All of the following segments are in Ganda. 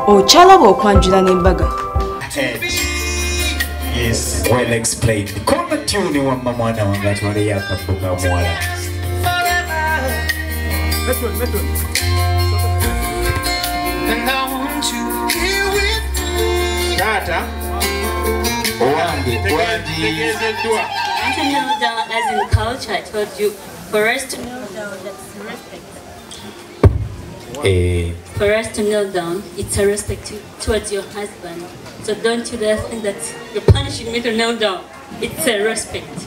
Ochala OKWANJULA'NEMBAGA. Yes, well explained. Kona tune wa mwana wanga twale yakafuka mwala. And I want you here with me. Tata. And to kneel down as in culture, I told you, for us to kneel down, that's respect. For us to kneel down, it's a respect towards your husband. So don't you dare think that you're punishing me to kneel down. It's a respect.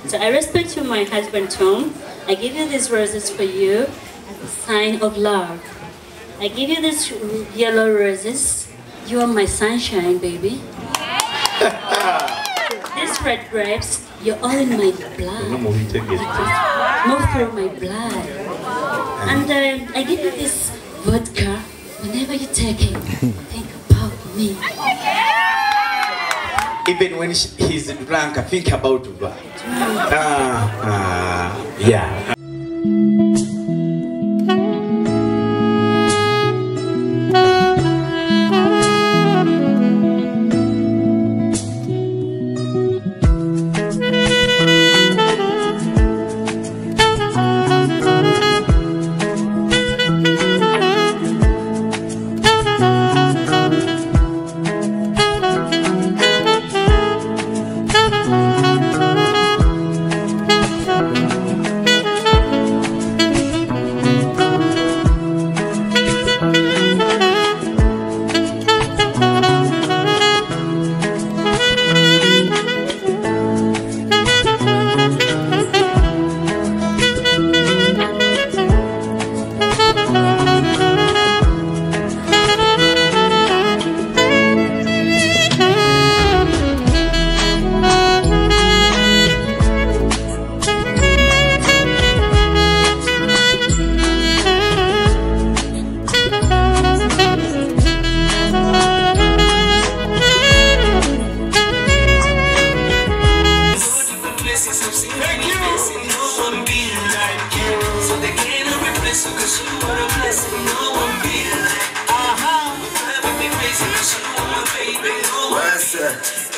So I respect you, my husband Tom. I give you these roses for you as a sign of love. I give you these yellow roses. You are my sunshine, baby. These red grapes, you're all in my blood. Move through my blood. And I give you this vodka. Whenever you take it, think about me. Even when he's drunk, I think about her. Yeah.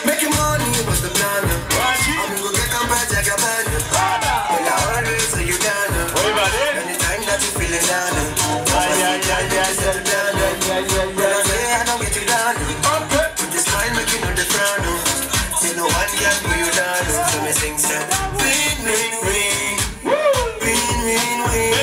Making money was the plan. I'm gonna get come back, Jack Abana. When I already say you down. Anytime that you feeling down. I don't get you down. With this mind making on the frown. Say no one can pull you down. So me sing say, win, win, win. Win, win, win.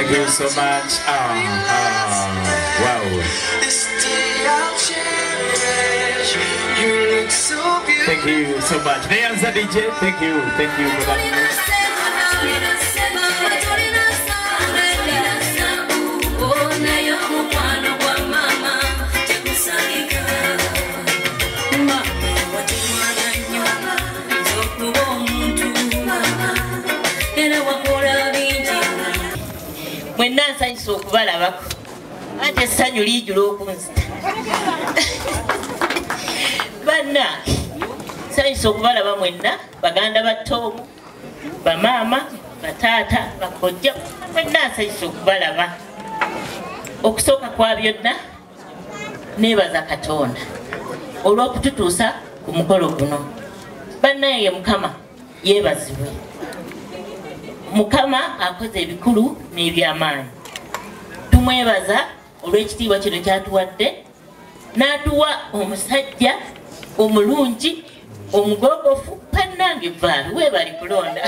Thank you so much. Wow. Thank you so much. Nayan's the DJ. Thank you for that. Mwenna nsanyusa okubalabako ate essanyu lijula okunzita banna nsanyusa okubalaba mwenna baganda batoomu bamaama bataata bakojja mwenna nsanyusa okubalaba okusooka kwa byonna neebaza Katonda olw'okututuusa ku mukolo guno bannaye Mukama yeebazibwe Mukama akoze ebikulu n'ebyamaanyi tumwebaza olw'ekitiibwa kino kyatuwadde n'atuwa omusajja omulungi omugogofu pannange vaalu weebali kulonda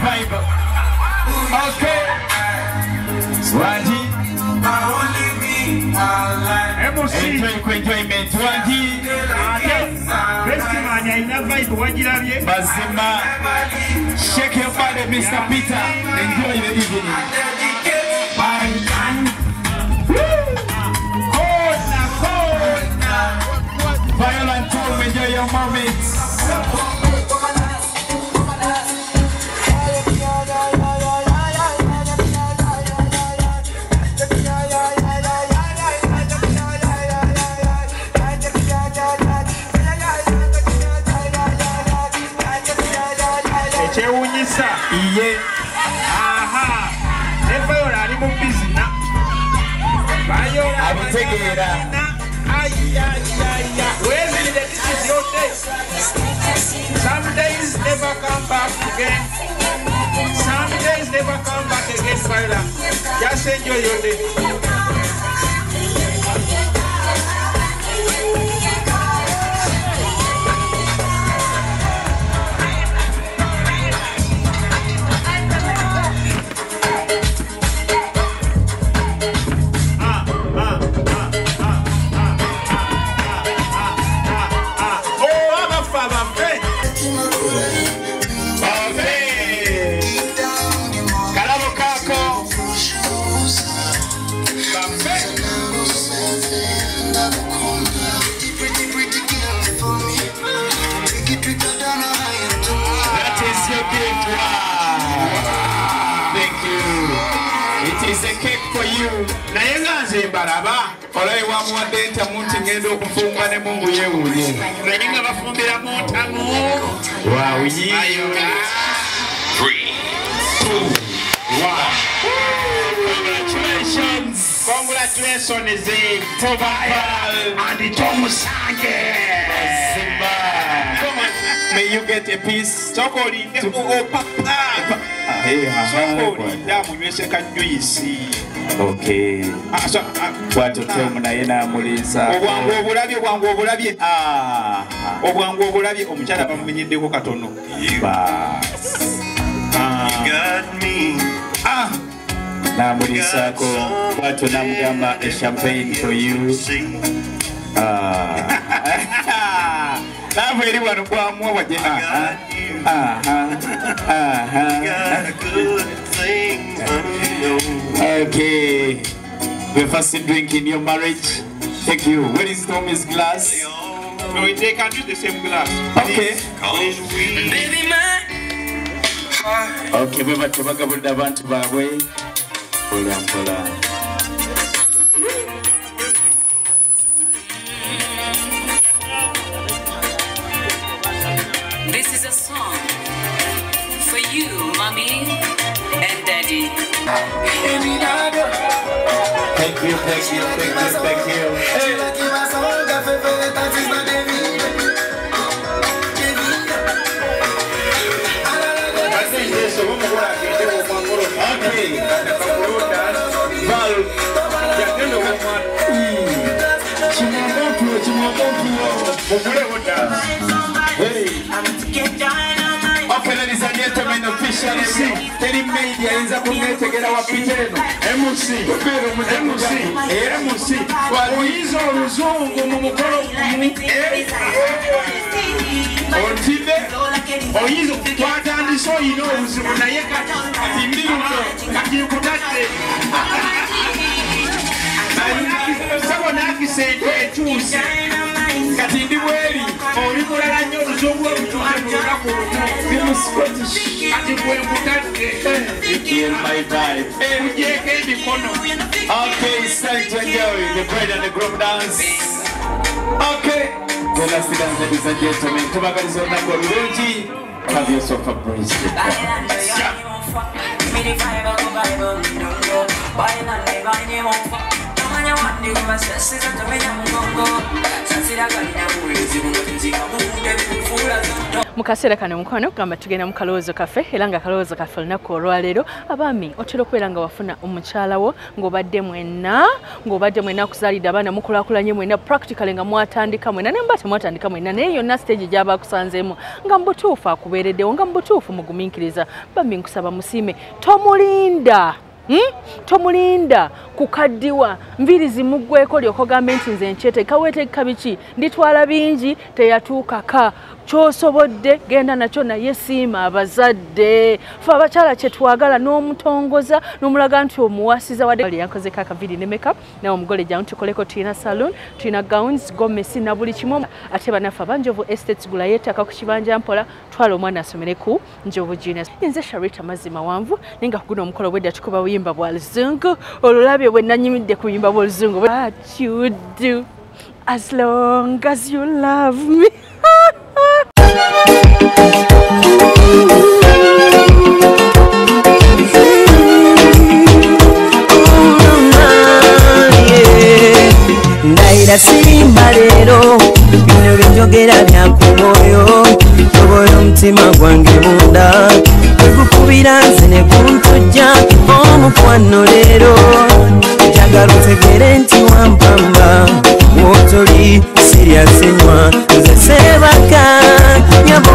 Bible. Okay. Swaji. Enjoyment. Swaji. Mazima. Shake your body, Mr. Peter. Enjoy the evening. Violent tone, enjoy your moments. Iye. Aha. Efayola ali mu bizina. Bayola abitegeera. Where is this is your day? Some days never come back again. Some days never come back again, Fayola. Just enjoy your day. Baraba, olai wa muwade nta muntu ngendo okufunga ne Mungu yewuye. Mwenga bafumbira montamu. Wow, ayo. 3, 2, 1. Congratulations. Congratulations, Tobal and Tom Sange. May you get a piece. Chokoli to papa. Chokoli damu nywese kanjuisi. Okay. Watoto mnayena mulisa. Obwangu obulabye. Obwangu obulabye omukyala bamumenyeddeko katono. Namulisako watu namugamba a champagne for you. Naveri wano kwamuwa waje. Okay. The first drink in your marriage. Thank you. Where is Tommy's glass? No, they can use the same glass. Okay. Baby man. Okay, we have to talk about the band babwe. Pola. This is a song for you, mommy and daddy. Thank you. Okay, ladies and gentlemen, officially, any media is up to get our picture. MC. Waluizo oluzungu mu mukolo Ontibe oyizo twatandise oyina obuzibu naye kati mbiruko kati nkutadde sabo nakisente ekyuse kati ndi bweri oli mulala nnyo oluzungu olutuuse mu lunaku kati bwe nkutadde erugyeko emikono. Okay, it's time to enjoy the bride and the groom dance. Okay, the last dance, ladies and gentlemen. Tubagaliza olunaku olulungi. Have yourself a bracelet. Mukaseera kano mukwano kugamba tugenda mu kalowoozo kaffe era nga kalowoozo kaffe olunaku olwaleero abaami otera okubeera nga wafuna omukyala wo ng'obadde mwenna kuzaalidde abaana mukulaakulanye mwenna practically nga mwatandika mwenna naye mba temwatandika mwenna naye yonna stage gy'aba kusanzeemu nga mu butuufu akubeereddewo nga mu butuufu mugumiikiriza bambi nkusaba musiime tomulinda kukaddiwa nviri zimuggweko lyokogambe nti nze nkyete kaweetegeka biki nditwala bingi teyatuukaka kyosobodde genda nakyo naye siima abazadde fe abakyala kyetwagala n'omutongoza n'omulaga nti omuwasiza wadde yankozeko akaviri ne makeup naye omugole jangu tukoleko tulina saloon tulina gowns gomesi na buli kimu ate banaffe abanjovu estates gula yettaka ku kibanja mpola twala omwana asomere ku njovu juniors nze Sharita mazima wanvu naye nga kuguno omukolo bwedda tukuba buyimba bwa luzungu olulabye bwe nanyimidde ku buyimba bw'oluzungu what you do as long as you love me. Ndaira simba lero bino byogera byakumoyo toboyo omutima gwange munda ekukubira nze ne kuntujja omukwano lero njagala otegere nti wampamba wotoli siryasenywa nze sebaka nyabo